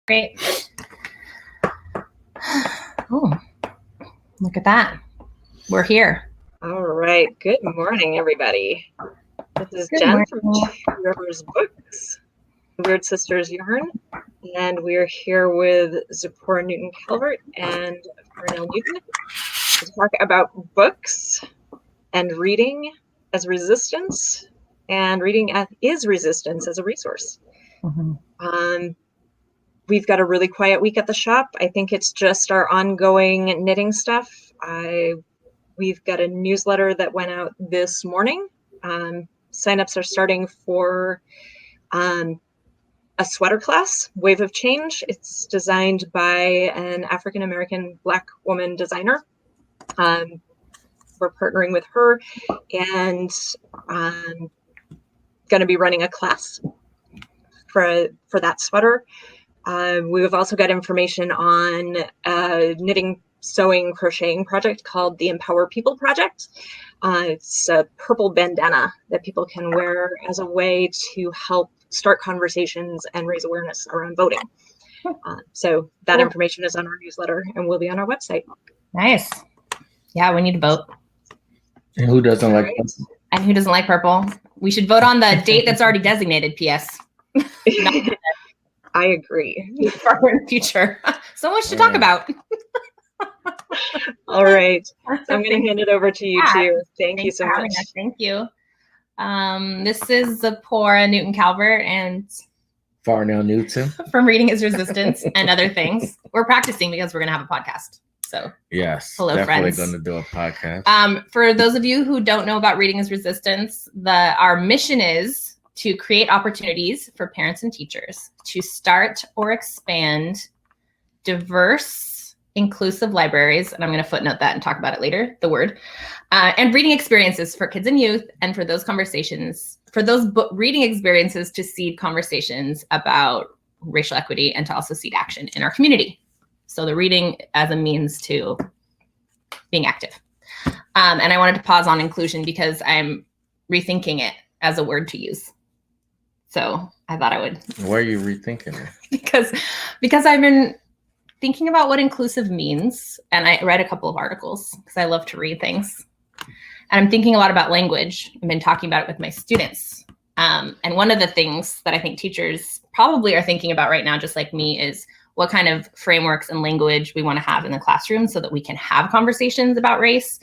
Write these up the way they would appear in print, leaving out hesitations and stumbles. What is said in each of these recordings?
Great. Oh, look at that. We're here. All right. Good morning, everybody. This is Jen from Two Rivers Books, Weird Sisters Yarn, and we're here with Zipporah Newton Calvert and Farnell Newton to talk about books and reading as resistance, and reading is resistance as a resource. Mm-hmm. We've got a really quiet week at the shop. I think it's just our ongoing knitting stuff. We've got a newsletter that went out this morning. Signups are starting for a sweater class, Wave of Change. It's designed by an African-American Black woman designer. We're partnering with her and going to be running a class for that sweater. We've also got information on a knitting, sewing, crocheting project called the Empower People Project. It's a purple bandana that people can wear as a way to help start conversations and raise awareness around voting. So that information is on our newsletter and will be on our website. Nice. Yeah, we need to vote. And who doesn't like purple? And who doesn't like purple? We should vote on the date that's already designated, P.S. I agree. Far in the future. So much to talk about. All right. So I'm going to hand it over to you two. Thank you so much. Thank you. This is Zipporah Newton Calvert and Farnell Newton from Reading is Resistance and other things. We're practicing because we're going to have a podcast. So yes, hello, definitely friends. Going to do a podcast. For those of you who don't know about Reading is Resistance, our mission is to create opportunities for parents and teachers to start or expand diverse, inclusive libraries, and I'm going to footnote that and talk about it later, the word, and reading experiences for kids and youth, and for those conversations, for those reading experiences to seed conversations about racial equity and to also seed action in our community. So the reading as a means to being active. And I wanted to pause on inclusion because I'm rethinking it as a word to use. So I thought I would. Why are you rethinking it? Because I've been thinking about what inclusive means, and I read a couple of articles because I love to read things. And I'm thinking a lot about language. I've been talking about it with my students. And one of the things that I think teachers probably are thinking about right now, just like me, is what kind of frameworks and language we want to have in the classroom so that we can have conversations about race.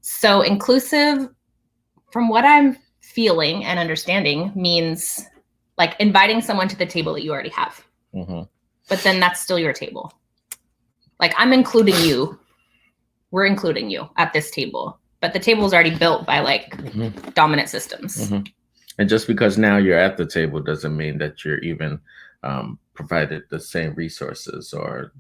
So inclusive, from what I'm feeling and understanding, means like inviting someone to the table that you already have. Mm-hmm. But then that's still your table. Like I'm including you. We're including you at this table. But the table is already built by like dominant systems. Mm-hmm. And just because now you're at the table doesn't mean that you're even provided the same resources or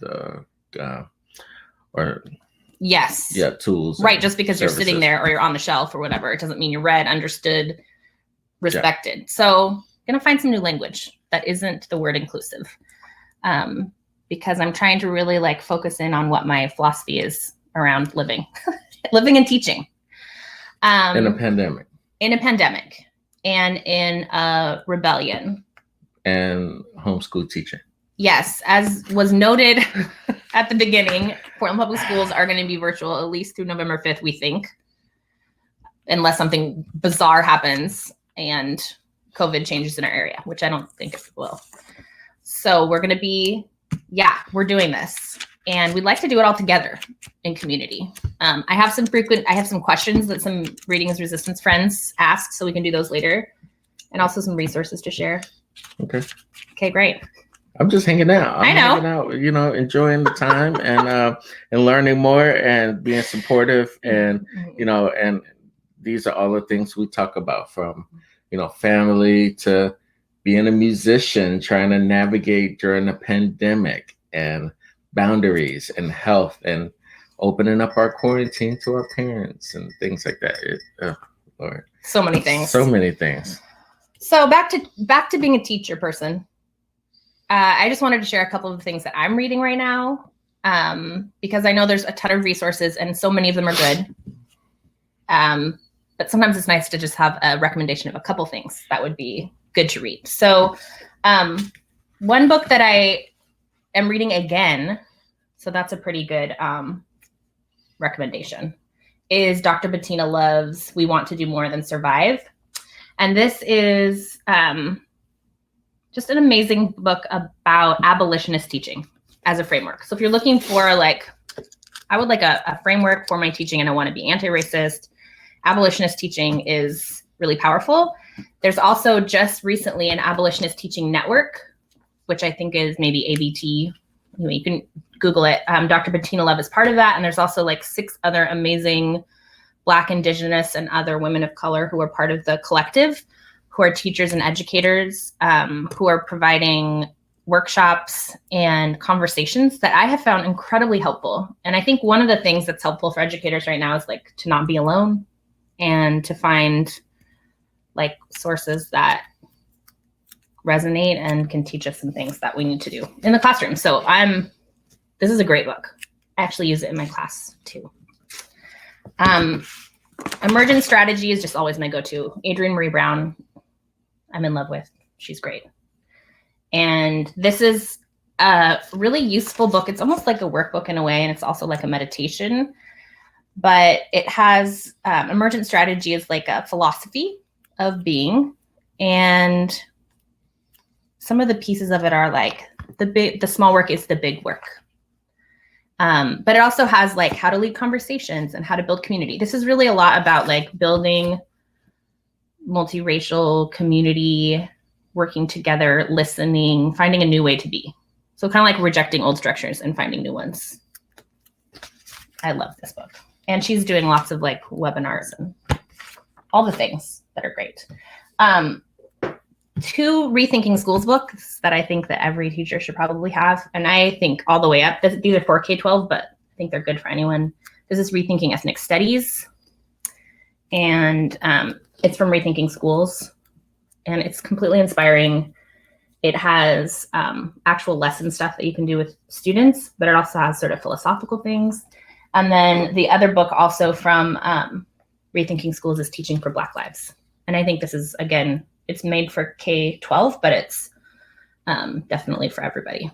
yes. Yeah, tools. Right. Just because services. You're sitting there or you're on the shelf or whatever, it doesn't mean you're read, understood, respected. Yeah. So I'm going to find some new language that isn't the word inclusive. Because I'm trying to really like focus in on what my philosophy is around living and teaching. In a pandemic. And in a rebellion. And homeschool teaching. Yes, as was noted at the beginning, Portland Public Schools are going to be virtual at least through November 5th, we think, unless something bizarre happens and COVID changes in our area, which I don't think it will. So we're going to be, we're doing this. And we'd like to do it all together in community. I have some questions that some Reading is Resistance friends asked, so we can do those later. And also some resources to share. Okay, great. I'm just hanging out. I know. Hanging out, enjoying the time and learning more and being supportive and, and these are all the things we talk about from, family to being a musician, trying to navigate during a pandemic and boundaries and health and opening up our quarantine to our parents and things like that. Lord. So many things. So back to being a teacher person. I just wanted to share a couple of things that I'm reading right now because I know there's a ton of resources and so many of them are good. But sometimes it's nice to just have a recommendation of a couple things that would be good to read. So One book that I am reading again, so that's a pretty good recommendation, is Dr. Bettina Love's We Want to Do More Than Survive. And this is just an amazing book about abolitionist teaching as a framework. So if you're looking for like, I would like a framework for my teaching and I want to be anti-racist, abolitionist teaching is really powerful. There's also just recently an abolitionist teaching network, which I think is maybe ABT. Anyway, you can Google it. Dr. Bettina Love is part of that. And there's also like 6 other amazing Black, Indigenous, and other women of color who are part of the collective, who are teachers and educators, who are providing workshops and conversations that I have found incredibly helpful. And I think one of the things that's helpful for educators right now is like to not be alone and to find like sources that resonate and can teach us some things that we need to do in the classroom. So this is a great book. I actually use it in my class too. Emergent Strategy is just always my go-to. Adrienne Maree Brown, I'm in love with. She's great. And this is a really useful book. It's almost like a workbook in a way, and it's also like a meditation. But it has Emergent Strategy is like a philosophy of being, and some of the pieces of it are like the small work is the big work. But it also has like how to lead conversations and how to build community. This is really a lot about like building multiracial community, working together, listening, finding a new way to be. So kind of like rejecting old structures and finding new ones. I love this book. And she's doing lots of like webinars and all the things that are great. 2 Rethinking Schools books that I think that every teacher should probably have. And I think all the way up, these are for K-12, but I think they're good for anyone. This is Rethinking Ethnic Studies. And it's from Rethinking Schools. And it's completely inspiring. It has actual lesson stuff that you can do with students, but it also has sort of philosophical things. And then the other book also from Rethinking Schools is Teaching for Black Lives. And I think this is, again, it's made for K-12, but it's definitely for everybody.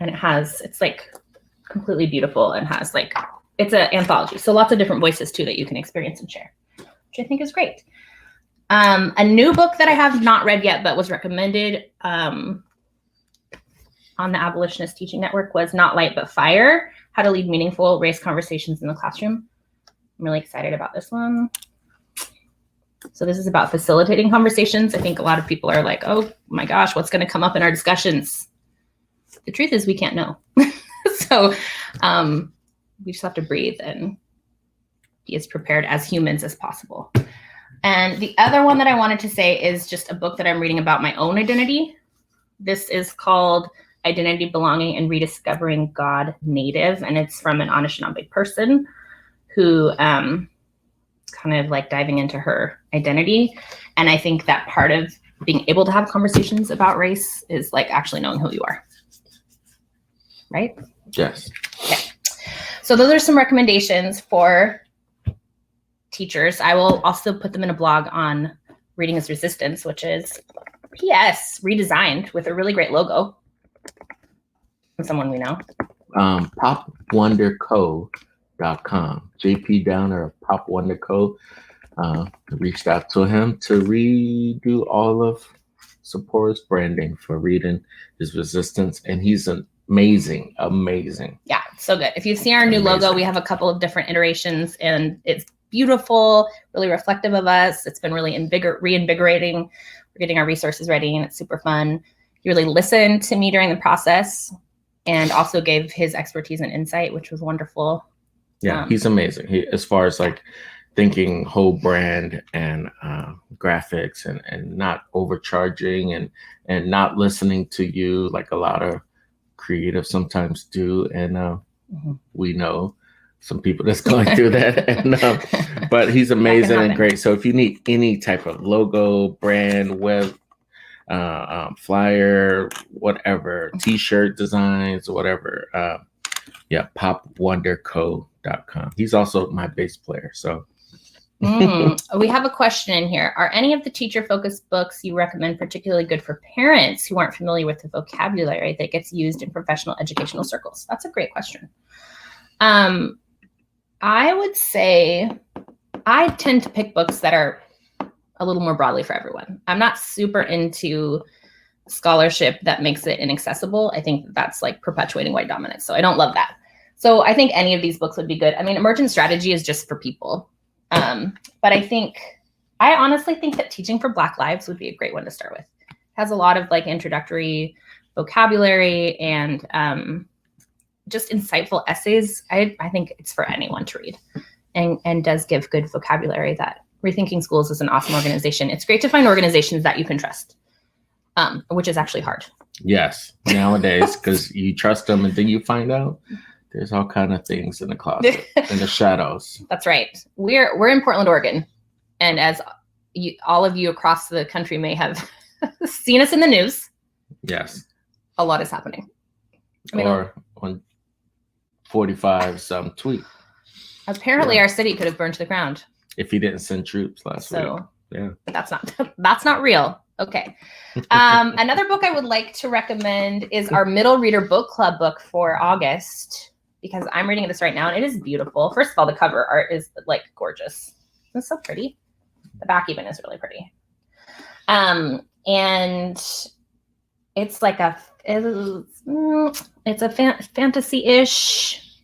And it's like completely beautiful and has like, it's an anthology. So lots of different voices too that you can experience and share, which I think is great. A new book that I have not read yet, but was recommended on the Abolitionist Teaching Network was Not Light But Fire, How to Lead Meaningful Race Conversations in the Classroom. I'm really excited about this one. So this is about facilitating conversations. I think a lot of people are like, oh my gosh, what's going to come up in our discussions? The truth is we can't know. So we just have to breathe and be as prepared as humans as possible. And the other one that I wanted to say is just a book that I'm reading about my own identity. This is called Identity, Belonging, and Rediscovering God Native. And it's from an Anishinaabe person who kind of like diving into her identity. And I think that part of being able to have conversations about race is like actually knowing who you are. Right? Yes. Okay. So those are some recommendations for teachers. I will also put them in a blog on Reading is Resistance, which is PS redesigned with a really great logo from someone we know. PopWonderCo.com. JP Downer of Pop Wonder Co. Reached out to him to redo all of Sephora's branding for Reading is Resistance, and he's an amazing. Yeah, so good. If you've seen our new logo, we have a couple of different iterations, and it's beautiful, really reflective of us. It's been really reinvigorating. We're getting our resources ready, and it's super fun. He really listened to me during the process and also gave his expertise and insight, which was wonderful. Yeah, he's amazing. He, as far as like thinking whole brand and graphics and not overcharging and not listening to you like a lot of creatives sometimes do. And we know some people that's going through that. And, but he's amazing and great. So if you need any type of logo, brand, web, flyer, whatever, t-shirt designs, whatever, PopWonderCo.com. He's also my bass player. So We have a question in here. Are any of the teacher-focused books you recommend particularly good for parents who aren't familiar with the vocabulary that gets used in professional educational circles? That's a great question. I would say I tend to pick books that are a little more broadly for everyone. I'm not super into scholarship that makes it inaccessible. I think that's like perpetuating white dominance. So I don't love that. So I think any of these books would be good. I mean, Emergent Strategy is just for people. But I honestly think that Teaching for Black Lives would be a great one to start with. It has a lot of like introductory vocabulary and just insightful essays. I think it's for anyone to read and does give good vocabulary. That Rethinking Schools is an awesome organization. It's great to find organizations that you can trust, which is actually hard. Yes, nowadays, because you trust them and then you find out there's all kind of things in the closet, in the shadows. That's right. We're in Portland, Oregon. And as all of you across the country may have seen us in the news. Yes. A lot is happening. Or on 45 some tweet. Apparently our city could have burned to the ground. If he didn't send troops last week. Yeah. But that's not real. Okay. Another book I would like to recommend is our Middle Reader Book Club book for August, because I'm reading this right now and it is beautiful. First of all, the cover art is like gorgeous. It's so pretty. The back even is really pretty. And it's like it's a fantasy-ish,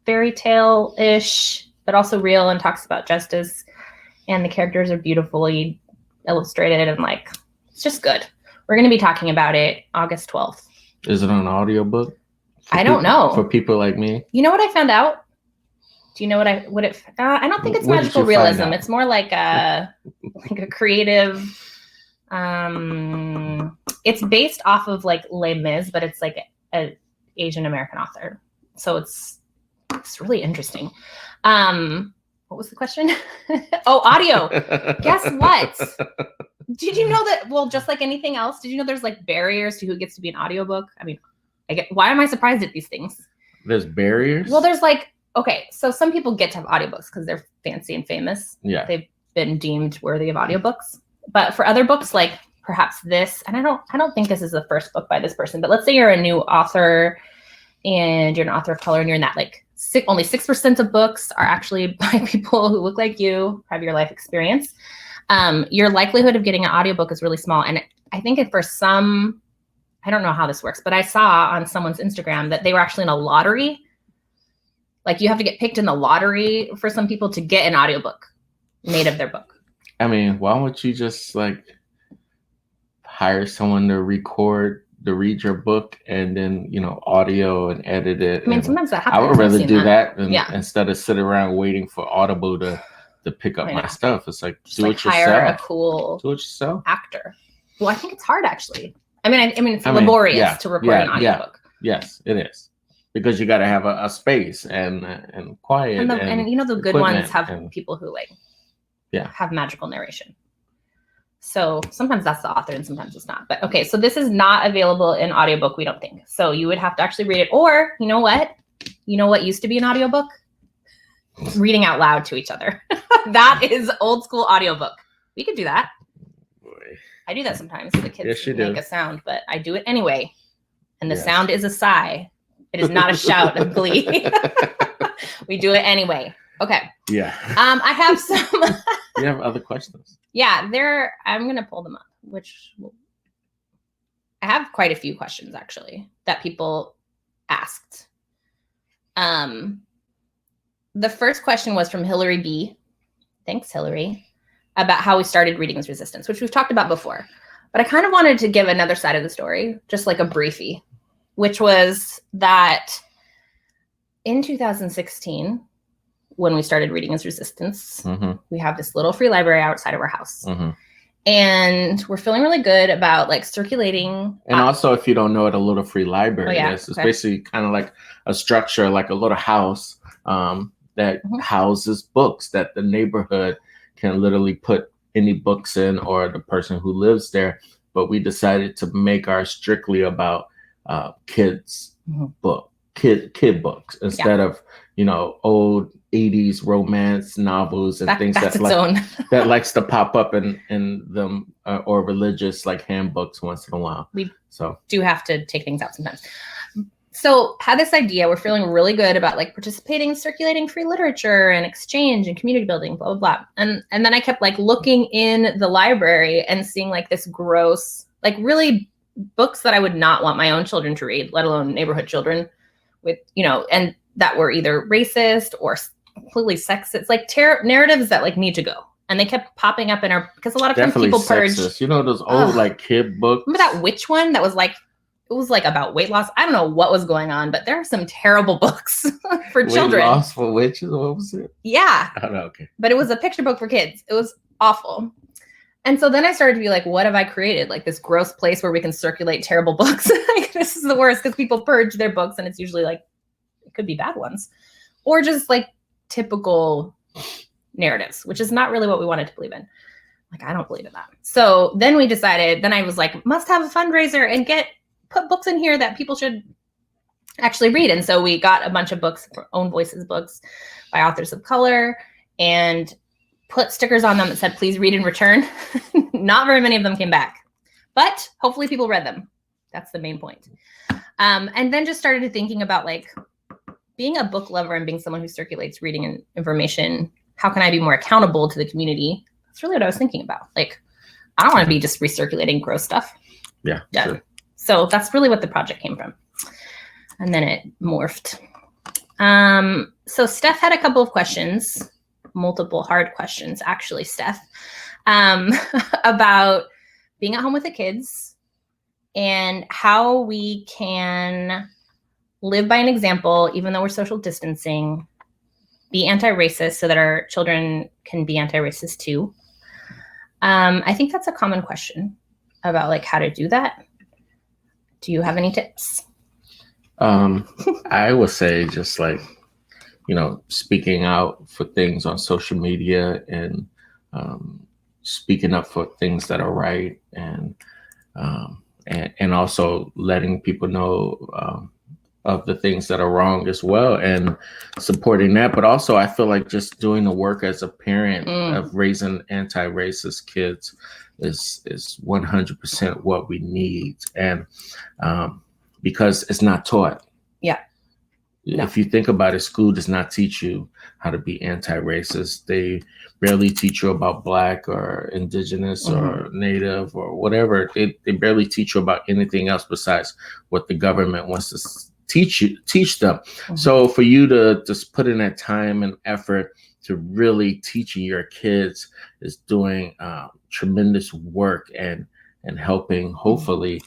fairy tale-ish, but also real, and talks about justice. And the characters are beautifully illustrated and like, it's just good. We're going to be talking about it August 12th. Is it an audiobook? I don't know. For people like me? You know what I found out? Do you know what I don't think it's magical realism. It's more like a creative, it's based off of like Les Mis, but it's like an Asian American author. So it's really interesting. What was the question? Oh, audio. Guess what? Did you know that, well, just like anything else, did you know there's like barriers to who gets to be an audiobook? I mean, why am I surprised at these things? There's barriers? Well, there's like, okay, so some people get to have audiobooks because they're fancy and famous. Yeah. They've been deemed worthy of audiobooks. But for other books, like perhaps this, and I don't think this is the first book by this person, but let's say you're a new author and you're an author of color and you're in that like only 6% of books are actually by people who look like you, have your life experience. Your likelihood of getting an audiobook is really small. And I think for some, I don't know how this works, but I saw on someone's Instagram that they were actually in a lottery. Like you have to get picked in the lottery for some people to get an audiobook made of their book. I mean, why don't you just like hire someone to read your book and then, audio and edit it? I mean, sometimes that happens. I would rather do that than, yeah, instead of sit around waiting for Audible to pick up my stuff. It's like, just do it yourself. Hire a cool actor. Well, I think it's hard actually. I mean, it's laborious to record an audiobook. Yes, it is. Because you got to have a space and quiet. And the good ones have people who have magical narration. So sometimes that's the author and sometimes it's not. But okay, so this is not available in audiobook, we don't think. So you would have to actually read it. Or you know what? You know what used to be an audiobook? Reading out loud to each other. That is old school audiobook. We could do that. Boy. I do that sometimes. The kids make a sound, but I do it anyway. And the sound is a sigh. It is not a shout of glee. We do it anyway. Okay. Yeah. I have some. You have other questions? Yeah, I'm going to pull them up, I have quite a few questions actually that people asked. The first question was from Hillary B. Thanks, Hillary, about how we started Reading is Resistance, which we've talked about before. But I kind of wanted to give another side of the story, just like a briefie, which was that in 2016, when we started Reading is Resistance, we have this little free library outside of our house. And we're feeling really good about like circulating. And also, if you don't know what a little free library is, it's basically kind of like a structure, like a little house that houses books that the neighborhood can literally put any books in, or the person who lives there. But we decided to make ours strictly about kids' kid books instead of, old 80s romance novels and things that's that its own. that likes to pop up in them or religious like handbooks once in a while. We So do have to take things out sometimes. So had this idea, we're feeling really good about like participating, circulating free literature and exchange and community building, blah, blah, blah. And then I kept like looking in the library and seeing like this gross, like really books that I would not want my own children to read, let alone neighborhood children with, you know, and that were either racist or completely sexist, like narratives that like need to go. And they kept popping up in our, because a lot of definitely times people sexist. purge. You know, those old like kid books. Remember that witch one that was like, it was like about weight loss. I don't know what was going on, but there are some terrible books for children. Weight loss for witches? What was it? Yeah. Oh, no, okay. But it was a picture book for kids. It was awful. And so then I started to be like, what have I created? Like this gross place where we can circulate terrible books. Like, this is the worst because people purge their books and it's usually like, it could be bad ones. Or just like typical narratives, which is not really what we wanted to believe in. Like, I don't believe in that. So then we decided, then I was like, must have a fundraiser and put books in here that people should actually read. And so we got a bunch of books, Own Voices books by authors of color, and put stickers on them that said, please read and return. Not very many of them came back, but hopefully people read them. That's the main point. And then just started thinking about like being a book lover and being someone who circulates reading and information. How can I be more accountable to the community? That's really what I was thinking about. Like, I don't want to be just recirculating gross stuff. Yeah. Sure. So that's really what the project came from. And then it morphed. So Steph had a couple of questions, multiple hard questions, actually, Steph, about being at home with the kids and how we can live by an example, even though we're social distancing, be anti-racist so that our children can be anti-racist too. I think that's a common question about like how to do that. Do you have any tips? I would say just like, you know, speaking out for things on social media and speaking up for things that are right and also letting people know of the things that are wrong as well and supporting that. But also I feel like just doing the work as a parent of raising anti-racist kids is 100% what we need. And because it's not taught. Yeah. No. If you think about it, school does not teach you how to be anti-racist. They barely teach you about Black or Indigenous or Native or whatever. They barely teach you about anything else besides what the government wants to teach them. So for you to just put in that time and effort to really teaching your kids is doing tremendous work and helping hopefully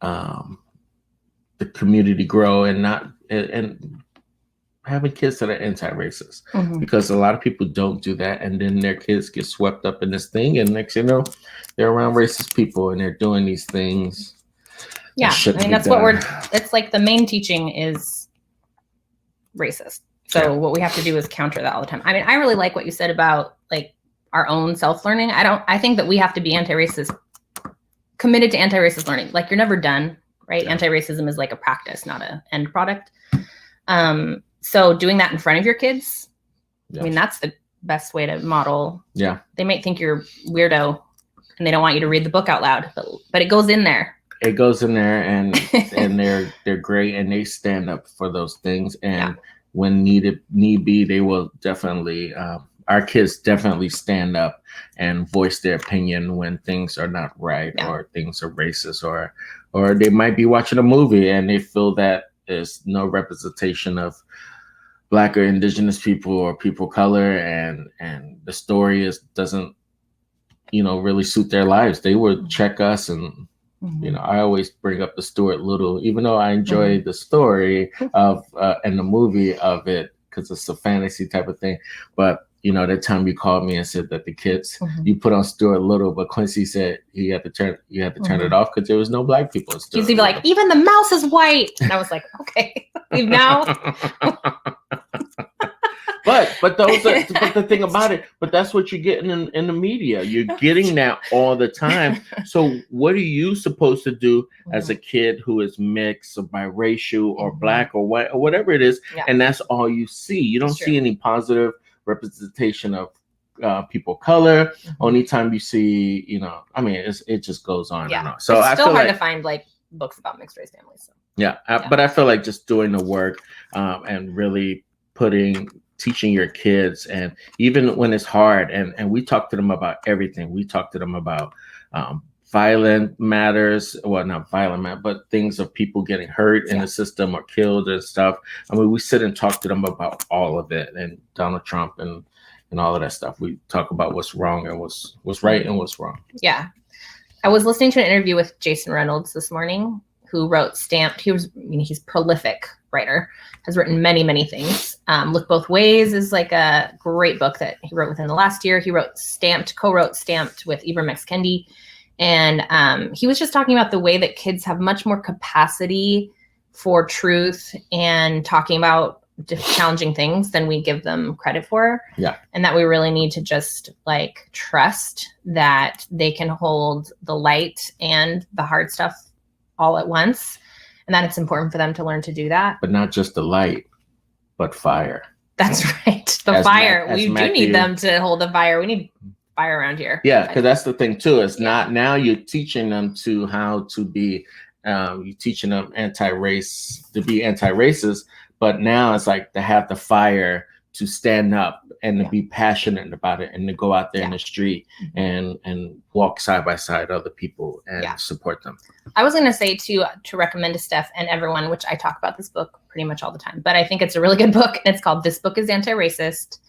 the community grow and having kids that are anti-racist, because a lot of people don't do that, and then their kids get swept up in this thing, and next you know they're around racist people and they're doing these things. Yeah, I mean that's what it's like the main teaching is racist. So what we have to do is counter that all the time. I mean, I really like what you said about like our own self-learning. I think that we have to be anti-racist, committed to anti-racist learning. Like you're never done, right? Yeah. Anti-racism is like a practice, not an end product. So doing that in front of your kids, I mean, that's the best way to model. Yeah. They might think you're weirdo and they don't want you to read the book out loud, but it goes in there. It goes in there and they're great and they stand up for those things. And when need be, they will definitely, our kids definitely stand up and voice their opinion when things are not right or things are racist or they might be watching a movie and they feel that there's no representation of Black or Indigenous people or people of color and the story doesn't, you know, really suit their lives. They would check us and, you know, I always bring up the Stuart Little, even though I enjoy the story of and the movie of it because it's a fantasy type of thing. But, you know, that time you called me and said that the kids, you put on Stuart Little, but Quincy said you had to turn it off because there was no Black people in Stuart He's even like, even the mouse is white. And I was like, okay, leave now. But those are, but the thing about it, but that's what you're getting in the media. You're getting that all the time. So what are you supposed to do as a kid who is mixed or biracial or black or white or whatever it is? Yeah. And that's all you see. You don't see any positive representation of people of color. Only time you see, I mean, it just goes on and on. So it's I still feel hard like, to find like books about mixed race families. So. But I feel like just doing the work and really teaching your kids, and even when it's hard, and we talk to them about everything. We talk to them about violent matters, well, not violent, but things of people getting hurt in the system or killed and stuff. I mean, we sit and talk to them about all of it, and Donald Trump and all of that stuff. We talk about what's wrong and what's right and what's wrong. Yeah. I was listening to an interview with Jason Reynolds this morning, who wrote Stamped. He's prolific writer, has written many, many things. Look Both Ways is like a great book that he wrote within the last year. He wrote co-wrote Stamped with Ibram X. Kendi. And he was just talking about the way that kids have much more capacity for truth and talking about challenging things than we give them credit for. Yeah. And that we really need to just like trust that they can hold the light and the hard stuff all at once. And that it's important for them to learn to do that. But not just the light, but fire. That's right. The fire. We do need them to hold the fire. We need fire around here. Yeah, because that's the thing too. It's not now you're teaching them to how to be, you're teaching them to be anti-racist, but now it's like to have the fire to stand up and to be passionate about it and to go out there in the street and walk side by side other people and support them. I was going to say to recommend to Steph and everyone, which I talk about this book pretty much all the time, but I think it's a really good book. And it's called This Book is Anti-Racist.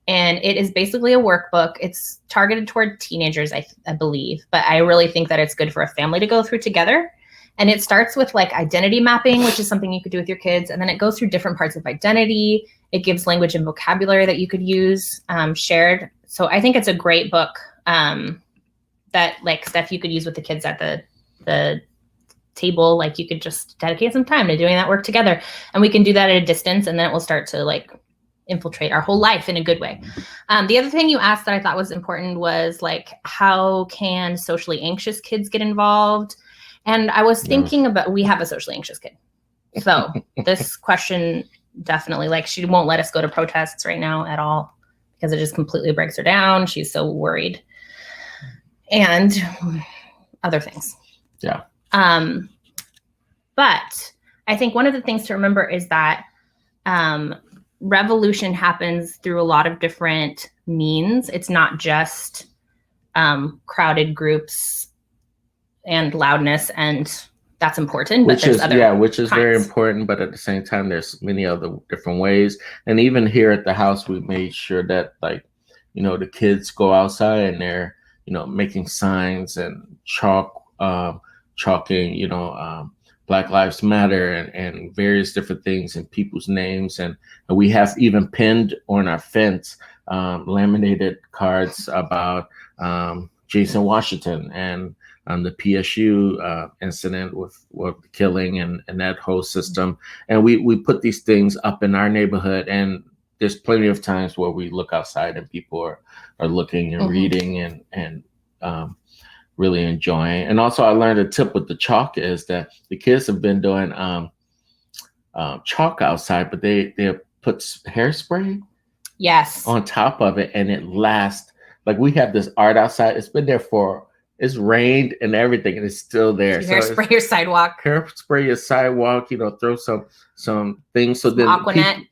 And it is basically a workbook. It's targeted toward teenagers, I believe, but I really think that it's good for a family to go through together. And it starts with like identity mapping, which is something you could do with your kids. And then it goes through different parts of identity. It gives language and vocabulary that you could use shared. So I think it's a great book that like Steph, you could use with the kids at the table. Like you could just dedicate some time to doing that work together. And we can do that at a distance. And then it will start to like infiltrate our whole life in a good way. The other thing you asked that I thought was important was like, how can socially anxious kids get involved? And I was thinking about, we have a socially anxious kid. So this question definitely, like, she won't let us go to protests right now at all because it just completely breaks her down. She's so worried. And other things. Yeah. But I think one of the things to remember is that revolution happens through a lot of different means. It's not just crowded groups and loudness, and that's important. Which is kinds. very important, but at the same time, there's many other different ways. And even here at the house, we made sure that the kids go outside and they're making signs and chalking Black Lives Matter and various different things and people's names. And we have even pinned on our fence laminated cards about Jason Washington and the PSU incident with the killing and that whole system. And we put these things up in our neighborhood, and there's plenty of times where we look outside and people are looking and reading and really enjoying. And also I learned a tip with the chalk is that the kids have been doing chalk outside, but they put hairspray on top of it, and it lasts. Like we have this art outside. It's been there it's rained and everything, and it's still there. So hairspray your sidewalk. Hairspray your sidewalk, throw some things. So then Aquanet.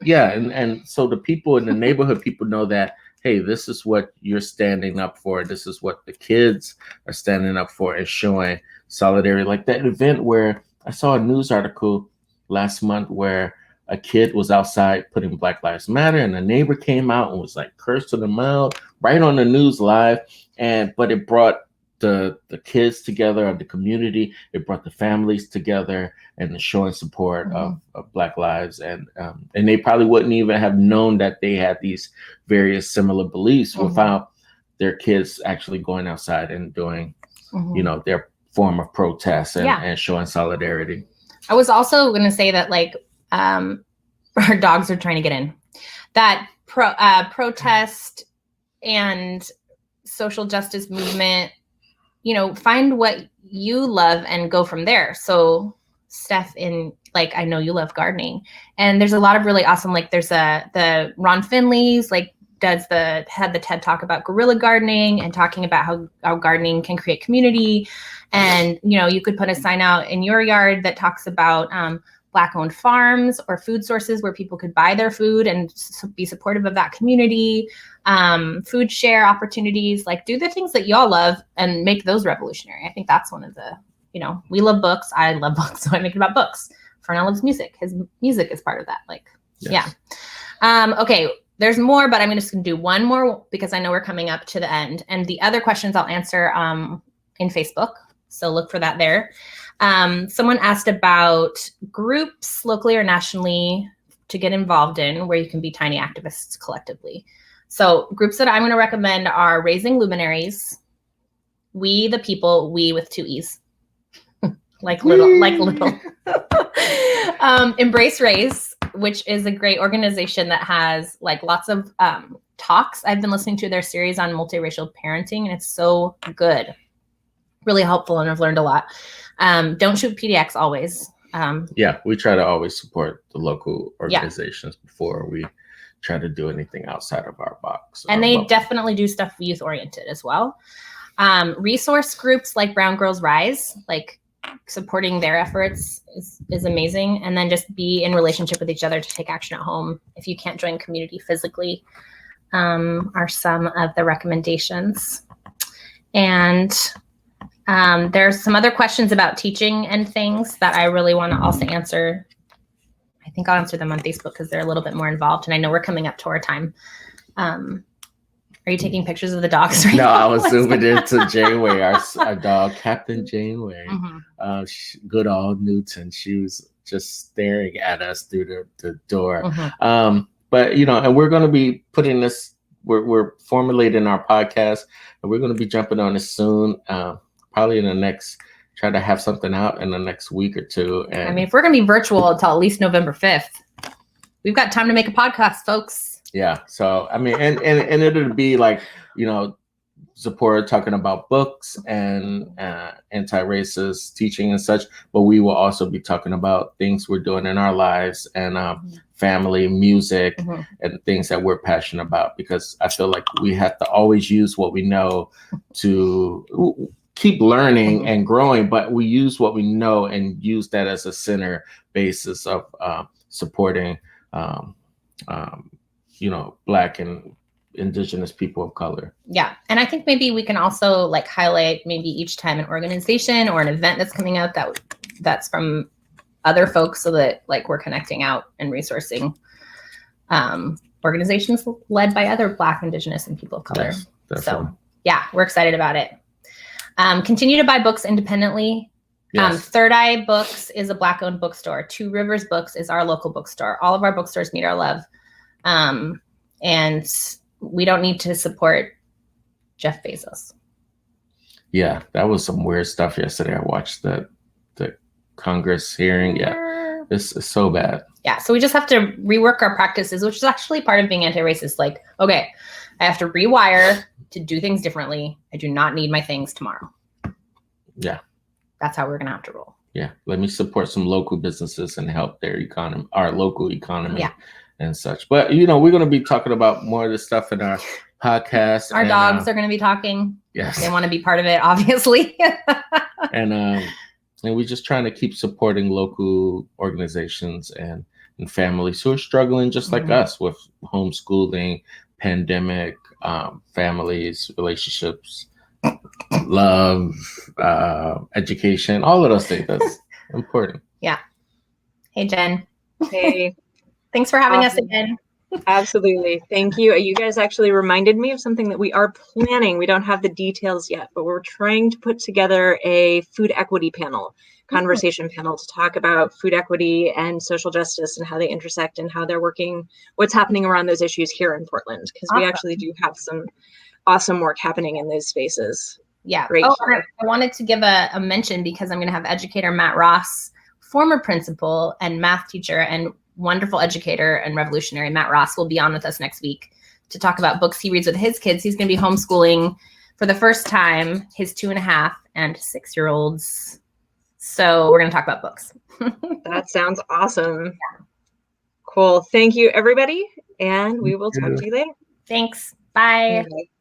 And so the people in the neighborhood, people know that, hey, this is what you're standing up for. This is what the kids are standing up for and showing solidarity. Like that event where I saw a news article last month where a kid was outside putting Black Lives Matter, and a neighbor came out and was like cursing them out right on the news live. But it brought the kids together of the community. It brought the families together and the showing support of Black lives. And they probably wouldn't even have known that they had these various similar beliefs without their kids actually going outside and doing, their form of protest and showing solidarity. I was also going to say that our dogs are trying to get in. That protest and social justice movement, find what you love and go from there. So Steph, I know you love gardening, and there's a lot of really awesome, there's the Ron Finley's had the TED Talk about guerrilla gardening and talking about how gardening can create community. And, you could put a sign out in your yard that talks about Black-owned farms or food sources where people could buy their food and be supportive of that community. Food share opportunities, do the things that y'all love and make those revolutionary. I think that's one of the, we love books. I love books, so I make it about books. Fernell loves music. His music is part of that. Yes. Yeah. Okay. There's more, but I'm just going to do one more because I know we're coming up to the end. And the other questions I'll answer in Facebook. So look for that there. Someone asked about groups locally or nationally to get involved in where you can be tiny activists collectively. So groups that I'm going to recommend are Raising Luminaries, We the People, We with 2 E's. little. Embrace Raise, which is a great organization that has lots of talks. I've been listening to their series on multiracial parenting, and it's so good, really helpful, and I've learned a lot. Don't Shoot PDX always. We try to always support the local organizations before we try to do anything outside of our box. And they definitely do stuff youth oriented as well. Resource groups like Brown Girls Rise, supporting their efforts is amazing. And then just be in relationship with each other to take action at home if you can't join community physically, are some of the recommendations. And there's some other questions about teaching and things that I really want to also answer. I think I'll answer them on Facebook because they're a little bit more involved, and I know we're coming up to our time. Are you taking pictures of the dogs right now? No, I was zooming into Janeway, our dog, Captain Janeway. Mm-hmm. Good old Newton. She was just staring at us through the door. Mm-hmm. But, and we're going to be putting this, we're formulating our podcast, and we're going to be jumping on it soon. Probably in the next, try to have something out in the next week or two. And if we're going to be virtual until at least November 5th, we've got time to make a podcast, folks. Yeah. So, and it'll be Zipporah talking about books and anti-racist teaching and such, but we will also be talking about things we're doing in our lives and family, music, and things that we're passionate about, because I feel like we have to always use what we know to keep learning and growing, but we use what we know and use that as a center basis of supporting Black and Indigenous people of color. Yeah. And I think maybe we can also highlight maybe each time an organization or an event that's coming out that's from other folks, so that we're connecting out and resourcing organizations led by other Black, Indigenous, and people of color. Yes, so we're excited about it. Continue to buy books independently. Yes. Third Eye Books is a Black-owned bookstore. Two Rivers Books is our local bookstore. All of our bookstores need our love. And we don't need to support Jeff Bezos. Yeah, that was some weird stuff yesterday. I watched the Congress hearing. Yeah, this is so bad. Yeah, so we just have to rework our practices, which is actually part of being anti-racist. Okay, I have to rewire to do things differently. I do not need my things tomorrow. Yeah. That's how we're going to have to roll. Yeah, let me support some local businesses and help their economy, our local economy. Yeah. And such. But, we're going to be talking about more of this stuff in our podcast. Our dogs are going to be talking. Yes. They want to be part of it, obviously. And we're just trying to keep supporting local organizations and families who are struggling just like us with homeschooling, pandemic, families, relationships, love, education, all of those things. That's important. Yeah. Hey, Jen. Hey. Thanks for having us again. Absolutely. Thank you. You guys actually reminded me of something that we are planning. We don't have the details yet, but we're trying to put together a food equity conversation panel to talk about food equity and social justice and how they intersect and how they're working, what's happening around those issues here in Portland, because we actually do have some awesome work happening in those spaces. Yeah. I wanted to give a mention because I'm going to have educator Matt Ross, former principal and math teacher, and wonderful educator and revolutionary, Matt Ross, will be on with us next week to talk about books he reads with his kids. He's going to be homeschooling for the first time his 2.5 and 6-year-olds. So we're going to talk about books. That sounds awesome. Yeah. Cool. Thank you, everybody. And we will talk to you later. Thanks. Bye. Bye.